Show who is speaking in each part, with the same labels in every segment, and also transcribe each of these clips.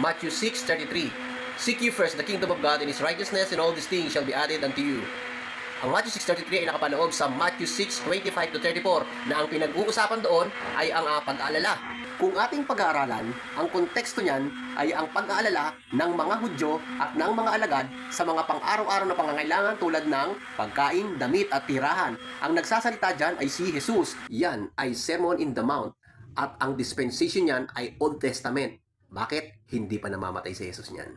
Speaker 1: Matthew 6:33. Seek ye first the kingdom of God and His righteousness, and all these things shall be added unto you. Ang Matthew 6:33 ay nakapaloob sa Matthew 6:25-34 na ang pinag-uusapan doon ay ang pag-aalala. Kung ating pag-aaralan, ang konteksto niyan ay ang pag-aalala ng mga Hudyo at ng mga alagad sa mga pang-araw-araw na pangangailangan tulad ng pagkain, damit at tirahan. Ang nagsasalita dyan ay si Jesus. Yan ay Sermon in the Mount at ang dispensation niyan ay Old Testament. Bakit? Hindi pa namamatay si Jesus niyan.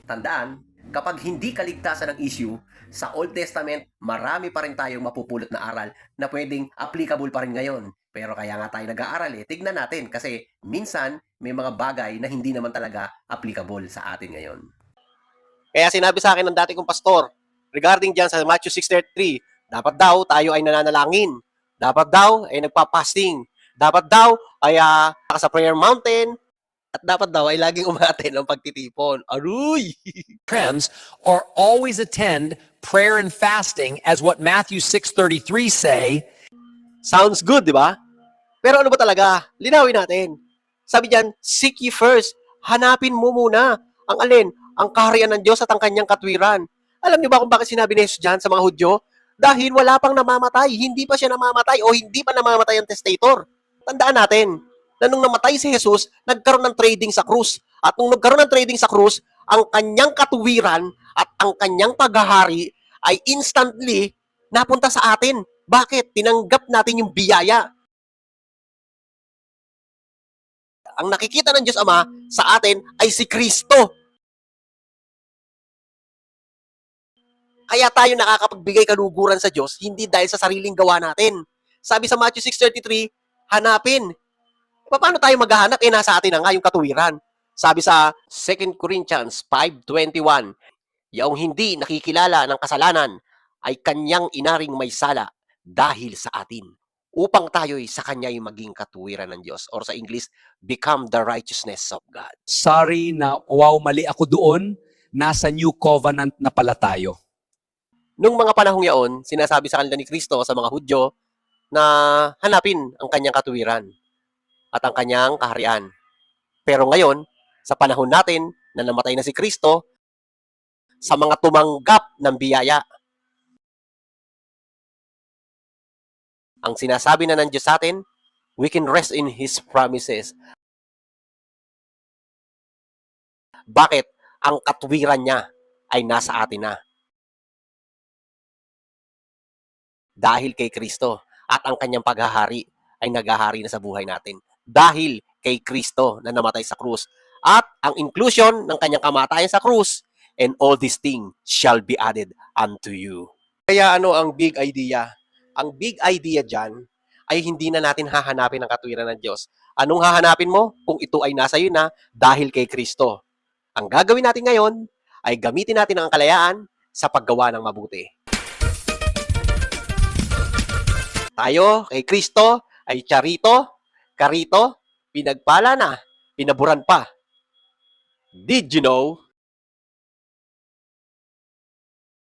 Speaker 1: Tandaan, kapag hindi kaligtasan ng issue, sa Old Testament, marami pa rin tayong mapupulot na aral na pwedeng applicable pa rin ngayon. Pero kaya nga tayo nag-aaral tignan natin kasi minsan may mga bagay na hindi naman talaga applicable sa atin ngayon. Kaya sinabi sa akin ng dati kong pastor, regarding dyan sa Matthew 6:33, dapat daw tayo ay nananalangin. Dapat daw ay nagpa-fasting. Dapat daw ay sa prayer mountain. At dapat daw ay laging umaten ng pagtitipon. Aruy!
Speaker 2: Friends, or always attend prayer and fasting as what Matthew 6:33 say.
Speaker 1: Sounds good, di ba? Pero ano ba talaga? Linawin natin. Sabi diyan, seek ye first. Hanapin mo muna ang alin, ang kaharian ng Diyos at ang kanyang katwiran. Alam niyo ba kung bakit sinabi ni Jesus diyan sa mga Hudyo? Dahil wala pang namamatay, hindi pa siya namamatay o hindi pa namamatay ang testator. Tandaan natin, na nung namatay si Jesus, nagkaroon ng trading sa krus. At nung nagkaroon ng trading sa krus, ang kanyang katuwiran at ang kanyang paghahari ay instantly napunta sa atin. Bakit? Tinanggap natin yung biyaya. Ang nakikita ng Diyos Ama sa atin ay si Kristo. Kaya tayo nakakapagbigay kaluguran sa Diyos, hindi dahil sa sariling gawa natin. Sabi sa Matthew 6:33, hanapin. Paano tayo maghahanap? Nasa atin na nga yung katuwiran. Sabi sa 2 Corinthians 5:21, yaong hindi nakikilala ng kasalanan ay kanyang inaring may sala dahil sa atin, upang tayo'y sa kanya'y maging katuwiran ng Diyos. Or sa English, become the righteousness of God.
Speaker 2: Sorry na wow, mali ako doon. Nasa New Covenant na pala tayo.
Speaker 1: Nung mga panahong yaon, sinasabi sa kanila ni Kristo sa mga Hudyo na hanapin ang kanyang katuwiran at ang kanyang kaharian. Pero ngayon, sa panahon natin na namatay na si Kristo, sa mga tumanggap ng biyaya, ang sinasabi na ng Diyos sa atin, we can rest in His promises. Bakit? Ang katwiran niya ay nasa atin na. Dahil kay Kristo at ang kanyang paghahari ay naghahari na sa buhay natin. Dahil kay Kristo na namatay sa krus. At ang inclusion ng kanyang kamatayan sa krus, and all these things shall be added unto you. Kaya ano ang big idea? Ang big idea dyan ay hindi na natin hahanapin ang katwiran ng Diyos. Anong hahanapin mo kung ito ay nasa iyo na dahil kay Kristo? Ang gagawin natin ngayon ay gamitin natin ang kalayaan sa paggawa ng mabuti. Tayo kay Kristo ay charito, karito, pinagpala na, pinaburan pa. Did you know